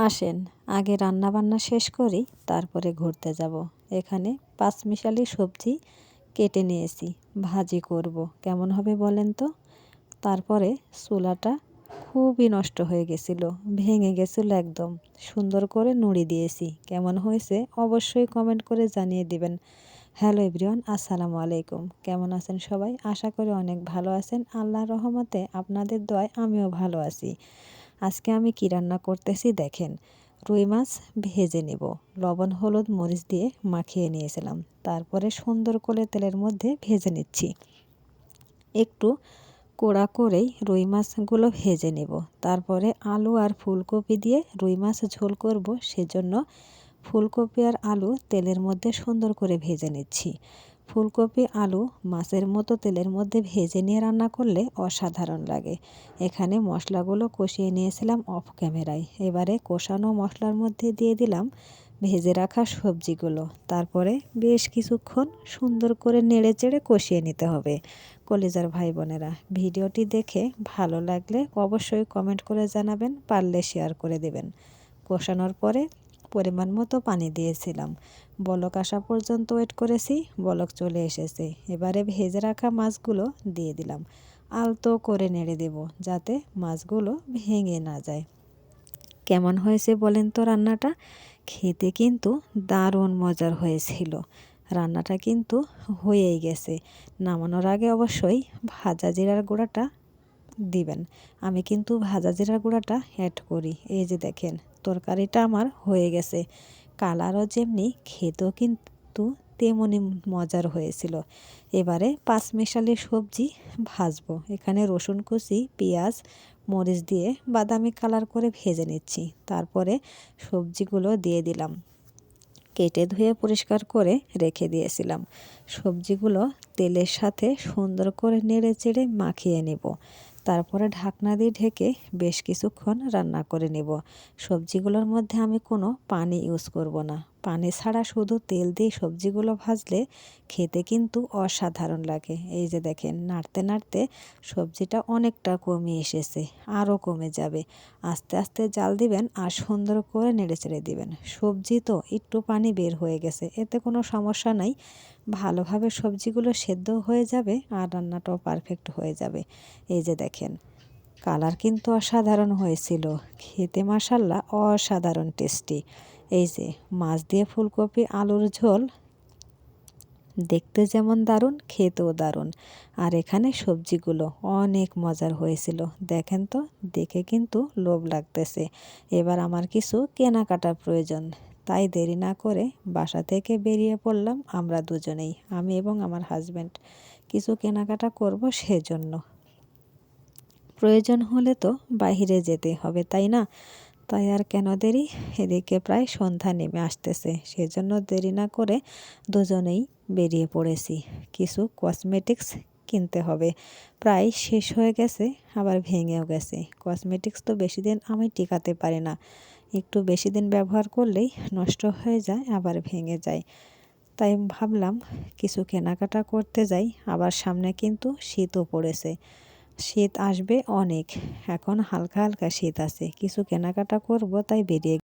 আসেন আগে রান্না বান্না শেষ করি, তারপরে ঘুরতে যাব। এখানে পাঁচমিশালি সবজি কেটে নিয়েছি, ভাজি করব। কেমন হবে বলেন তো? তারপরে চুলাটা খুবই নষ্ট হয়ে গেছিল, ভেঙে গেছিল একদম। সুন্দর করে নুড়ি দিয়েছি। কেমন হয়েছে অবশ্যই কমেন্ট করে জানিয়ে দিবেন। হ্যালো এভরিওয়ান, আসসালামু আলাইকুম। কেমন আছেন সবাই? আশা করি অনেক ভালো আছেন। আল্লাহর রহমতে আপনাদের দোয়ায় আমিও ভালো আছি। আজকে আমি কি রান্না করতেছি দেখেন। রুই মাছ ভেজে নেব, লবণ হলুদ মরিচ দিয়ে মাখিয়ে নিয়েছিলাম। তারপরে সুন্দর করে তেলের মধ্যে ভেজে নিচ্ছি। একটু কড়া করেই রুই মাছগুলো ভেজে নেব। তারপরে আলু আর ফুলকপি দিয়ে রুই মাছ ঝোল করব, সেজন্য ফুলকপি আর আলু তেলের মধ্যে সুন্দর করে ভেজে নিচ্ছি। ফুলকপি আলু মাছের মতো তেলের মধ্যে ভেজে নিয়ে রান্না করলে অসাধারণ লাগে। এখানে মশলাগুলো কষিয়ে নিয়েছিলাম অফ ক্যামেরায়। এবারে কষানো মশলার মধ্যে দিয়ে দিলাম ভেজে রাখা সবজিগুলো। তারপরে বেশ কিছুক্ষণ সুন্দর করে নেড়ে চেড়ে কষিয়ে নিতে হবে। কলিজার ভাই বোনেরা, ভিডিওটি দেখে ভালো লাগলে অবশ্যই কমেন্ট করে জানাবেন, পারলে শেয়ার করে দেবেন। কষানোর পরে পরিমাণ মতো পানি দিয়েছিলাম। বলক আসা পর্যন্ত ওয়েট করেছি, বলক চলে এসেছে। এবারে ভেজে রাখা মাছগুলো দিয়ে দিলাম। আলতো করে নেড়ে দেব, যাতে মাছগুলো ভেঙে না যায়। কেমন হয়েছে বলেন তো রান্নাটা? খেতে কিন্তু দারুণ মজার হয়েছিল। রান্নাটা কিন্তু হয়েই গেছে। নামানোর আগে অবশ্যই ভাজা জিরার গুঁড়াটা দিবেন। আমি কিন্তু ভাজা জিরার গুঁড়াটা অ্যাড করি। এই যে দেখেন, তরকারিটা আমার হয়ে গেছে। কালারও যেমনি, খেতেও কিন্তু তেমনই মজার হয়েছিল। এবারে পাঁচমিশালি সবজি ভাজবো। এখানে রসুন কুচি, পেঁয়াজ, মরিচ দিয়ে বাদামি কালার করে ভেজে নিচ্ছি। তারপরে সবজিগুলো দিয়ে দিলাম। কেটে ধুয়ে পরিষ্কার করে রেখে দিয়েছিলাম। সবজিগুলো তেলের সাথে সুন্দর করে নেড়ে চেড়ে মাখিয়ে নেব। তারপরে ঢাকনা দিয়ে ঢেকে বেশ কিছুক্ষণ রান্না করে নেব। সবজিগুলোর মধ্যে আমি কোনো পানি ইউজ করব না। পানি ছাড়া শুধু তেল দিয়ে সবজিগুলো ভাজলে খেতে কিন্তু অসাধারণ লাগে। এই যে দেখেন, নাড়তে নাড়তে সবজিটা অনেকটা কমে এসেছে, আরও কমে যাবে। আস্তে আস্তে জাল দিবেন আর সুন্দর করে নেড়ে চেড়ে দিবেন। সবজি তো একটু পানি বের হয়ে গেছে, এতে কোনো সমস্যা নাই। ভালোভাবে সবজিগুলো সেদ্ধ হয়ে যাবে আর রান্নাটাও পারফেক্ট হয়ে যাবে। এই যে দেখেন, কালার কিন্তু অসাধারণ হয়েছিল। খেতে মাশাল্লাহ অসাধারণ টেস্টি। এই যে মাছ দিয়ে ফুলকপি আলুর ঝোল, দেখতে যেমন দারুণ, খেতেও দারুণ। আর এখানে সবজিগুলো অনেক মজার হয়েছিল। দেখেন তো, দেখে কিন্তু লোভ লাগতেছে। এবার আমার কিছু কেনাকাটার প্রয়োজন, তাই দেরি না করে বাসা থেকে বেরিয়ে পড়লাম আমরা দুজনেই, আমি এবং আমার হাজব্যান্ড। কিছু কেনাকাটা করব, সেজন্য প্রয়োজন হলে তো বাইরে যেতে হবে, তাই না? তাই আর কেন দেরি, এদিকে প্রায় সন্ধ্যা নেমে আসতেছে, সেজন্য দেরি না করে দুজনেই বেরিয়ে পড়েছি। কিছু কসমেটিক্স কিনতে হবে, প্রায় শেষ হয়ে গেছে, আবার ভেঙেও গেছে। কসমেটিক্স তো বেশি দিন আমি টিকাতে পারি না, একটু বেশি দিন ব্যবহার করলেই নষ্ট হয়ে যায়, আবার ভেঙে যায়। তাই ভাবলাম কিছু কেনাকাটা করতে যাই। আবার সামনে কিন্তু শীতও পড়েছে, শীত আসবে অনেক। এখন হালকা হালকা শীত আছে, কিছু কেনাকাটা করব, তাই বেরিয়ে